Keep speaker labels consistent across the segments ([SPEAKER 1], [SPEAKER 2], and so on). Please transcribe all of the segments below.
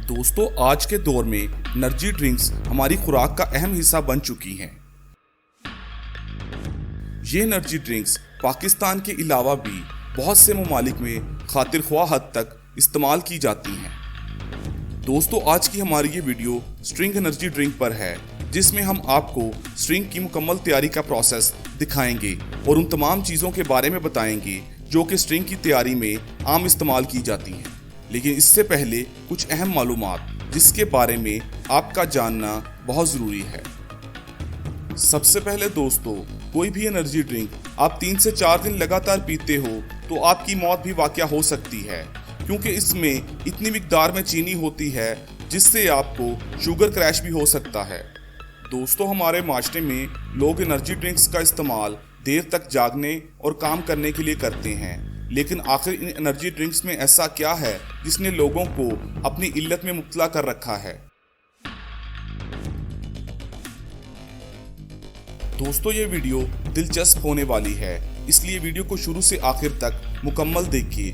[SPEAKER 1] दोस्तों, आज के दौर में एनर्जी ड्रिंक्स हमारी खुराक का अहम हिस्सा बन चुकी हैं। ये एनर्जी ड्रिंक्स पाकिस्तान के अलावा भी बहुत से ममालिक में खातिर ख्वाह हद तक इस्तेमाल की जाती हैं। दोस्तों, आज की हमारी ये वीडियो स्ट्रिंग एनर्जी ड्रिंक पर है, जिसमें हम आपको स्ट्रिंग की मुकम्मल तैयारी का प्रोसेस दिखाएंगे और उन तमाम चीज़ों के बारे में बताएंगे जो कि स्ट्रिंग की तैयारी में आम इस्तेमाल की जाती हैं। लेकिन इससे पहले कुछ अहम मालूमात जिसके बारे में आपका जानना बहुत ज़रूरी है। सबसे पहले दोस्तों, कोई भी एनर्जी ड्रिंक आप 3 से 4 दिन लगातार पीते हो तो आपकी मौत भी वाक़या हो सकती है, क्योंकि इसमें इतनी मिकदार में चीनी होती है जिससे आपको शुगर क्रैश भी हो सकता है। दोस्तों, हमारे माशरे में लोग एनर्जी ड्रिंक्स का इस्तेमाल देर तक जागने और काम करने के लिए करते हैं, लेकिन आखिर इन एनर्जी ड्रिंक्स में ऐसा क्या है जिसने लोगों को अपनी इल्लत में मुब्तला कर रखा है। दोस्तों, ये वीडियो दिलचस्प होने वाली है, इसलिए वीडियो को शुरू से आखिर तक मुकम्मल देखिए,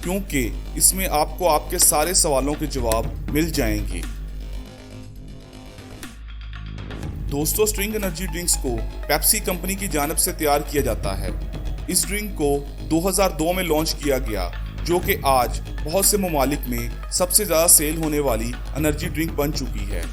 [SPEAKER 1] क्योंकि इसमें आपको आपके सारे सवालों के जवाब मिल जाएंगे। दोस्तों, स्ट्रिंग एनर्जी ड्रिंक्स को पेप्सी कंपनी की जानिब से तैयार किया जाता है। इस ड्रिंक को 2002 में लॉन्च किया गया, जो कि आज बहुत से ममालिक में सबसे ज़्यादा सेल होने वाली एनर्जी ड्रिंक बन चुकी है।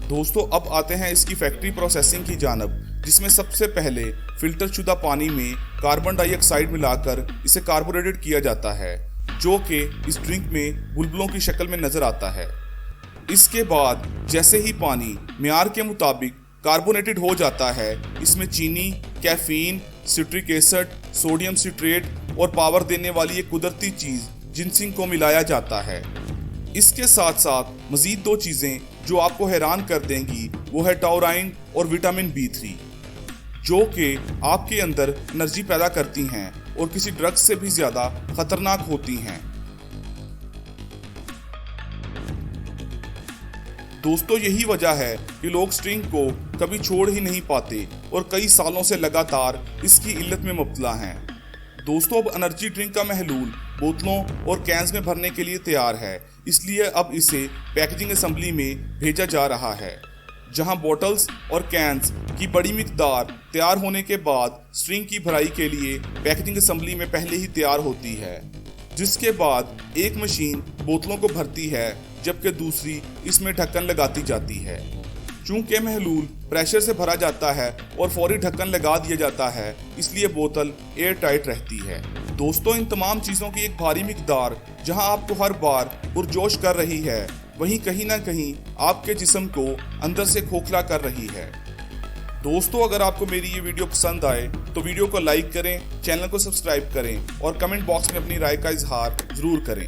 [SPEAKER 1] दोस्तों, अब आते हैं इसकी फैक्ट्री प्रोसेसिंग की जानिब, जिसमें सबसे पहले फिल्टर शुदा पानी में कार्बन डाइऑक्साइड मिलाकर इसे कार्बोरेटेड किया जाता है, जो कि इस ड्रिंक में बुलबुलों की शक्ल में नज़र आता है। इसके बाद जैसे ही पानी मियार के मुताबिक कार्बोनेटेड हो जाता है, इसमें चीनी, caffeine, citric acid, sodium citrate और पावर देने वाली एक कुदरती चीज़ जिनसिंग को मिलाया जाता है। इसके साथ साथ मज़ीद 2 चीज़ें जो आपको हैरान कर देंगी वो है टाउराइन और विटामिन B3, जो कि आपके अंदर एनर्जी पैदा करती हैं और किसी ड्रग से भी ज़्यादा खतरनाक होती हैं। दोस्तों, यही वजह है कि लोग स्ट्रिंग को कभी छोड़ ही नहीं पाते और कई सालों से लगातार इसकी इल्लत में मुब्तला हैं। दोस्तों, अब एनर्जी ड्रिंक का महलूल बोतलों और कैंस में भरने के लिए तैयार है, इसलिए अब इसे पैकेजिंग असेंबली में भेजा जा रहा है, जहां बोतल्स और कैंस की बड़ी मिकदार तैयार होने के बाद स्ट्रिंग की भराई के लिए पैकेजिंग असेंबली में पहले ही तैयार होती है, जिसके बाद एक मशीन बोतलों को भरती है जबकि दूसरी इसमें ढक्कन लगाती जाती है। चूंकि महलूल प्रेशर से भरा जाता है और फौरी ढक्कन लगा दिया जाता है, इसलिए बोतल एयर टाइट रहती है। दोस्तों, इन तमाम चीज़ों की एक भारी मिकदार जहां आपको हर बार पुरजोश कर रही है, वहीं कहीं ना कहीं आपके जिस्म को अंदर से खोखला कर रही है। दोस्तों, अगर आपको मेरी ये वीडियो पसंद आए तो वीडियो को लाइक करें, चैनल को सब्सक्राइब करें और कमेंट बॉक्स में अपनी राय का इजहार ज़रूर करें।